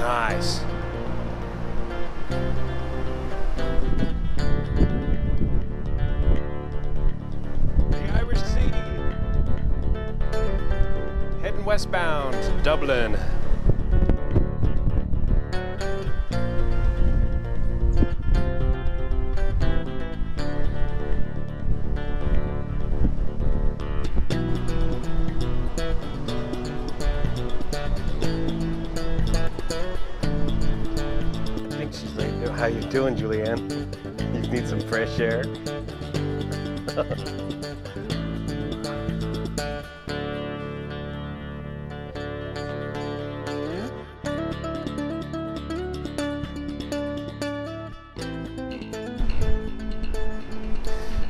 Nice. The Irish Sea. Heading westbound to Dublin. How you doing, Julianne? You need some fresh air?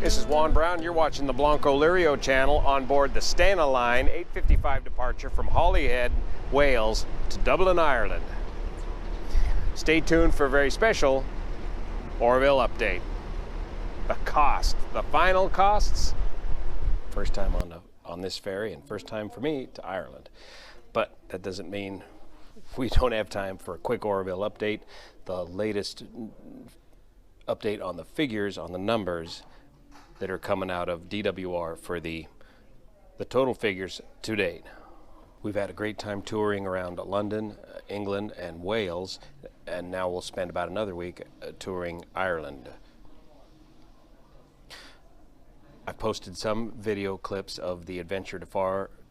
This is Juan Brown. You're watching the Blanco Lirio channel on board the Stana Line 8:55 departure from Holyhead, Wales to Dublin, Ireland. Stay tuned for a very special Oroville update. The cost, the final costs. First time on this ferry and first time for me to Ireland. But that doesn't mean we don't have time for a quick Oroville update. The latest update on the figures, on the numbers that are coming out of DWR for the total figures to date. We've had a great time touring around London, England, and Wales, and now we'll spend about another week touring Ireland. I've posted some video clips of the adventure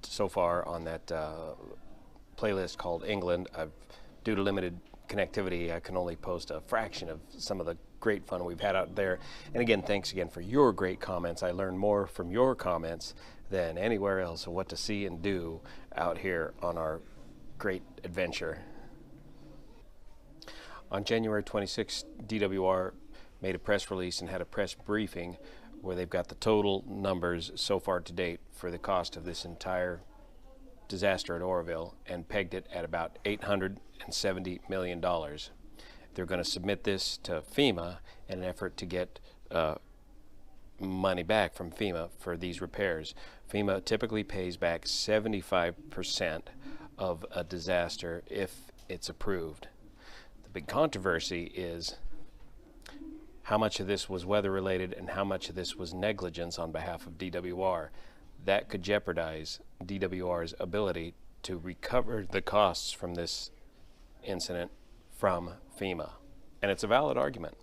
so far on that playlist called England. Due to limited connectivity, I can only post a fraction of some of the great fun we've had out there. And again, thanks again for your great comments. I learn more from your comments than anywhere else of what to see and do out here on our great adventure. On January 26th, DWR made a press release and had a press briefing where they've got the total numbers so far to date for the cost of this entire disaster at Oroville and pegged it at about $870 million. They're going to submit this to FEMA in an effort to get money back from FEMA for these repairs. FEMA typically pays back 75% of a disaster if it's approved. The big controversy is how much of this was weather related and how much of this was negligence on behalf of DWR. That could jeopardize DWR's ability to recover the costs from this incident from FEMA. And it's a valid argument.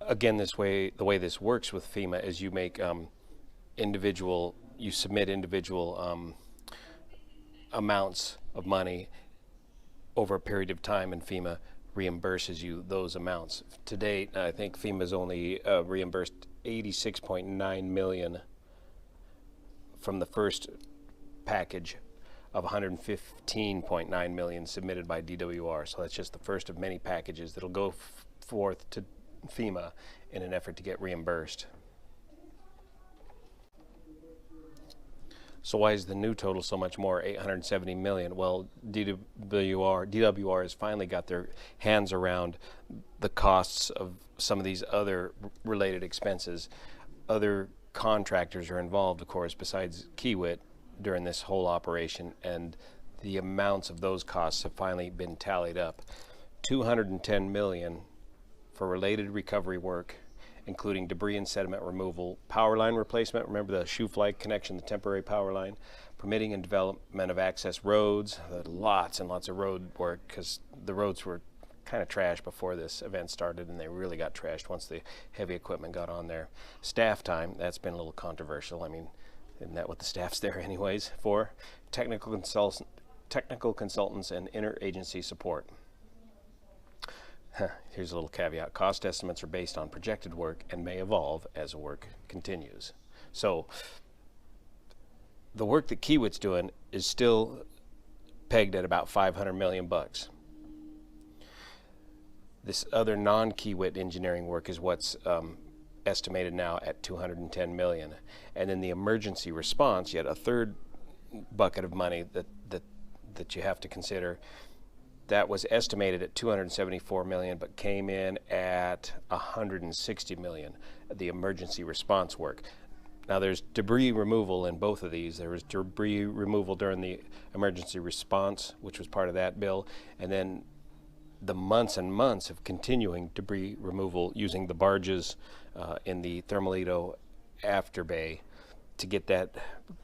Again, the way this works with FEMA is you make you submit individual amounts of money over a period of time, and FEMA reimburses you those amounts. To date, I think FEMA's only reimbursed $86.9 million from the first package of $115.9 million submitted by DWR. So that's just the first of many packages that'll go forth to FEMA in an effort to get reimbursed. So why is the new total so much more, $870 million? Well, DWR has finally got their hands around the costs of some of these other related expenses. Other contractors are involved, of course, besides Kiewit during this whole operation, and the amounts of those costs have finally been tallied up. $210 million for related recovery work, including debris and sediment removal, power line replacement, remember the shoe fly connection, the temporary power line, permitting and development of access roads, lots and lots of road work, because the roads were kind of trashed before this event started, and they really got trashed once the heavy equipment got on there. Staff time, that's been a little controversial. I mean, isn't that what the staff's there anyways for? Technical consultants and interagency support. Here's a little caveat. Cost estimates are based on projected work and may evolve as work continues. So the work that Kiewit's doing is still pegged at about $500 million. This other non-Kiewit engineering work is what's estimated now at $210 million. And then the emergency response, yet a third bucket of money that you have to consider, that was estimated at $274 million, but came in at $160 million, the emergency response work. Now there's debris removal in both of these. There was debris removal during the emergency response, which was part of that bill, and then the months and months of continuing debris removal using the barges in the Thermalito after bay to get that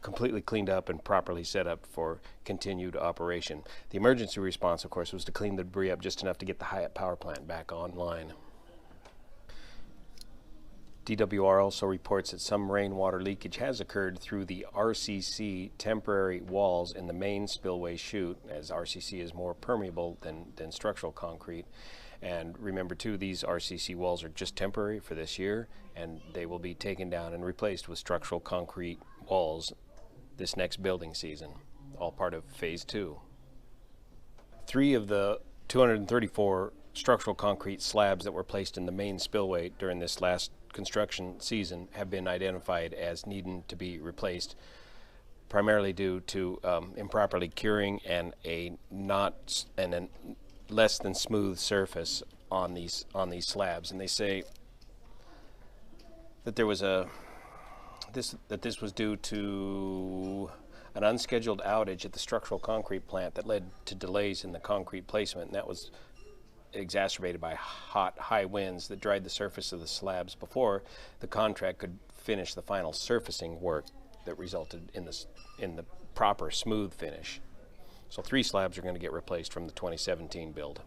completely cleaned up and properly set up for continued operation. The emergency response, of course, was to clean the debris up just enough to get the Hyatt power plant back online. DWR also reports that some rainwater leakage has occurred through the RCC temporary walls in the main spillway chute, as RCC is more permeable than structural concrete. And remember too, these RCC walls are just temporary for this year, and they will be taken down and replaced with structural concrete walls this next building season, all part of phase 2. 3 of the 234 structural concrete slabs that were placed in the main spillway during this last construction season have been identified as needing to be replaced, primarily due to improperly curing and a less than smooth surface on these slabs. And they say that there was this was due to an unscheduled outage at the structural concrete plant that led to delays in the concrete placement, and that was exacerbated by high winds that dried the surface of the slabs before the contract could finish the final surfacing work that resulted in the proper smooth finish. So 3 slabs are going to get replaced from the 2017 build.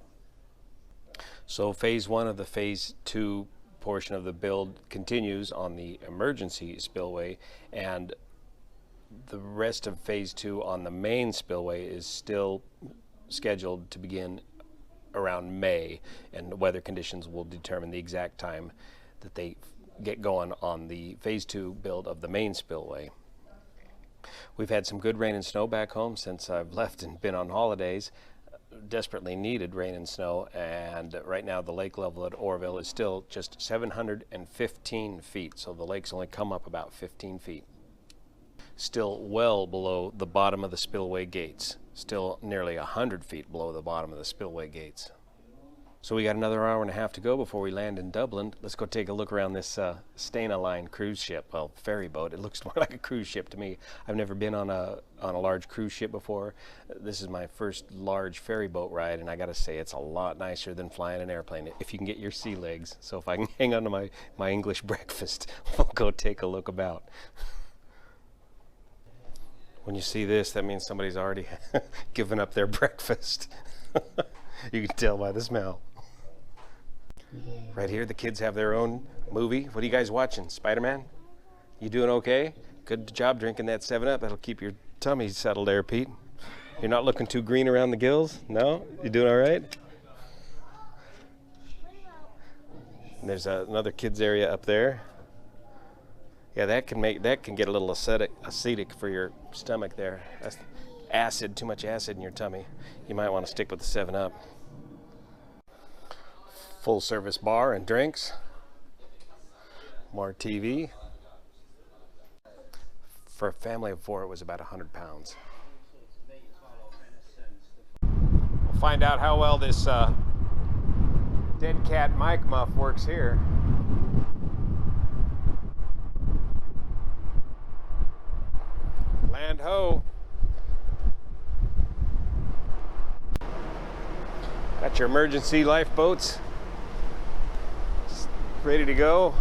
So phase 1 of the phase 2 portion of the build continues on the emergency spillway, and the rest of phase 2 on the main spillway is still scheduled to begin around May, and weather conditions will determine the exact time that they get going on the phase 2 build of the main spillway. We've had some good rain and snow back home since I've left and been on holidays. Desperately needed rain and snow, and right now the lake level at Oroville is still just 715 feet, so the lake's only come up about 15 feet. Still well below the bottom of the spillway gates, still nearly 100 feet below the bottom of the spillway gates. So we got another hour and a half to go before we land in Dublin. Let's go take a look around this Stena Line cruise ship, well, ferry boat. It looks more like a cruise ship to me. I've never been on a large cruise ship before. This is my first large ferry boat ride, and I gotta say it's a lot nicer than flying an airplane if you can get your sea legs. So if I can hang on to my English breakfast, we'll go take a look about. When you see this, that means somebody's already given up their breakfast. You can tell by the smell. Right here, the kids have their own movie. What are you guys watching? Spider-Man? You doing okay? Good job drinking that 7-Up. That'll keep your tummy settled there, Pete. You're not looking too green around the gills? No? You doing all right? And there's another kids area up there. Yeah, that can get a little acidic for your stomach there. That's acid, too much acid in your tummy. You might want to stick with the 7-Up. Full service bar and drinks. More TV. For a family of 4, it was about 100 pounds. We'll find out how well this dead cat mic muff works here. Land ho. Got your emergency lifeboats ready to go.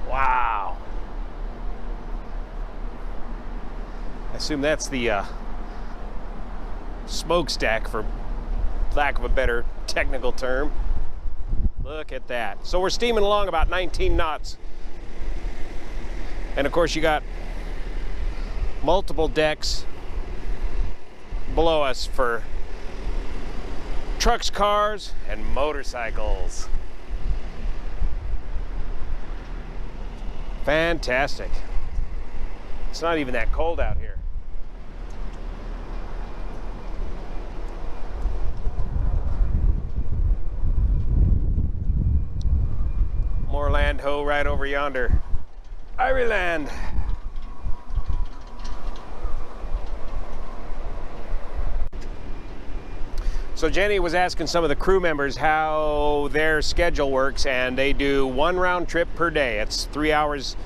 Wow. I assume that's the smokestack, for lack of a better technical term. Look at that. So we're steaming along about 19 knots. And of course you got multiple decks below us for trucks, cars, and motorcycles. Fantastic. It's not even that cold out here. More land ho right over yonder. Ireland. So Jenny was asking some of the crew members how their schedule works, and they do 1 round trip per day. It's 3 hours,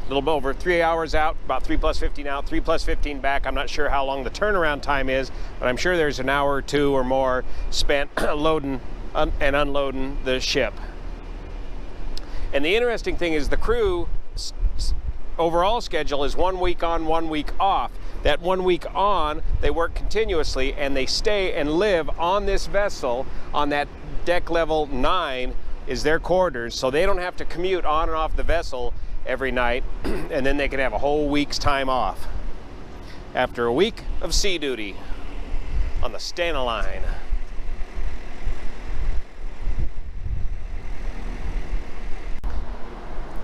a little bit over 3 hours out, about 3 plus 15 out, 3 plus 15 back. I'm not sure how long the turnaround time is, but I'm sure there's an hour or two or more spent loading and unloading the ship. And the interesting thing is the crew overall schedule is 1 week on, 1 week off. That 1 week on, they work continuously and they stay and live on this vessel. On that deck level 9 is their quarters, so they don't have to commute on and off the vessel every night, and then they can have a whole week's time off after a week of sea duty on the Stena Line.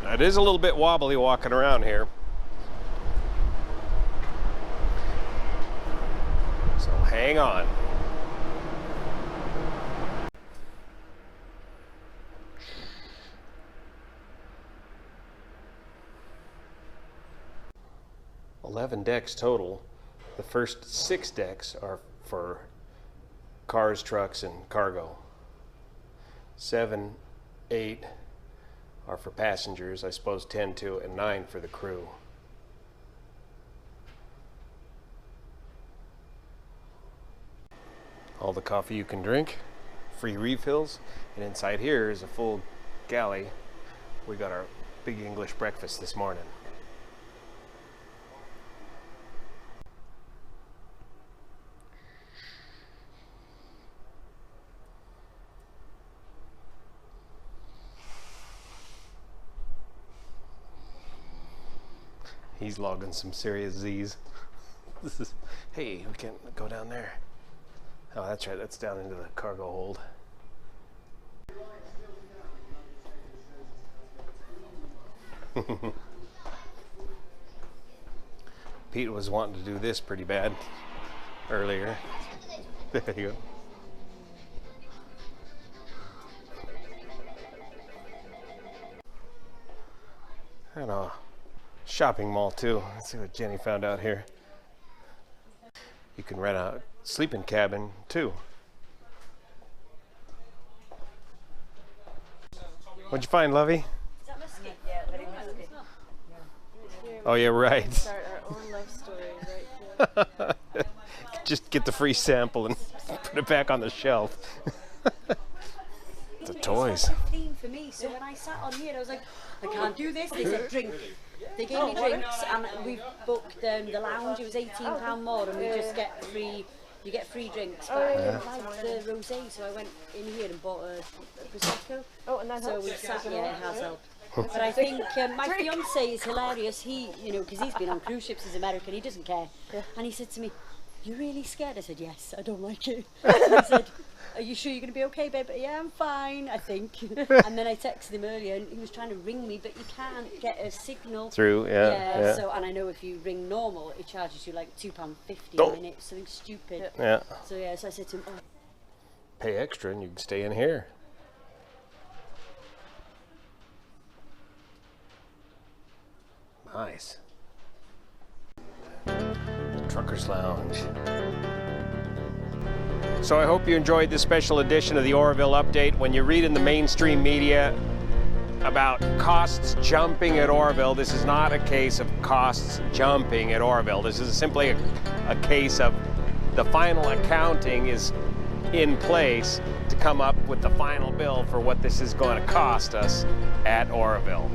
It is a little bit wobbly walking around here. So hang on. $11 decks total. The first 6 decks are for cars, trucks, and cargo. 7, 8 are for passengers, I suppose 10 too, and 9 for the crew. All the coffee you can drink, free refills, and inside here is a full galley. We got our big English breakfast this morning. He's logging some serious Z's. This is, hey, we can't go down there. Oh, that's right, that's down into the cargo hold. Pete was wanting to do this pretty bad earlier. There you go. And shopping mall too. Let's see what Jenny found out here. You can rent a sleeping cabin too. What'd you find, Lovey? Is that musky? Yeah, very musky. Oh yeah, right. Start our own love story right here. Just get the free sample and put it back on the shelf. The toys. 15 for me, so when I sat on here I was like, I can't do this. They said drink. They gave me drinks and we booked the lounge. It was £18 more and we just get free. You get free drinks, but I didn't like the rosé, so I went in here and bought a prosecco. Oh, and that helps. So we sat. Yeah, it has helped. But I think my fiance is hilarious. He, you know, because he's been on cruise ships, he's American, he doesn't care. Yeah. And he said to me, "You're really scared?" I said, "Yes, I don't like it." And he said, "Are you sure you're going to be okay, babe?" "Yeah, I'm fine, I think." And then I texted him earlier and he was trying to ring me, but you can't get a signal. Through, yeah. So, and I know if you ring normal, it charges you like £2.50 a minute, something stupid. Yeah. So yeah, so I said to him, "Oh." Pay extra and you can stay in here. Nice. The Truckers Lounge. So I hope you enjoyed this special edition of the Oroville Update. When you read in the mainstream media about costs jumping at Oroville, this is not a case of costs jumping at Oroville. This is simply a case of the final accounting is in place to come up with the final bill for what this is going to cost us at Oroville.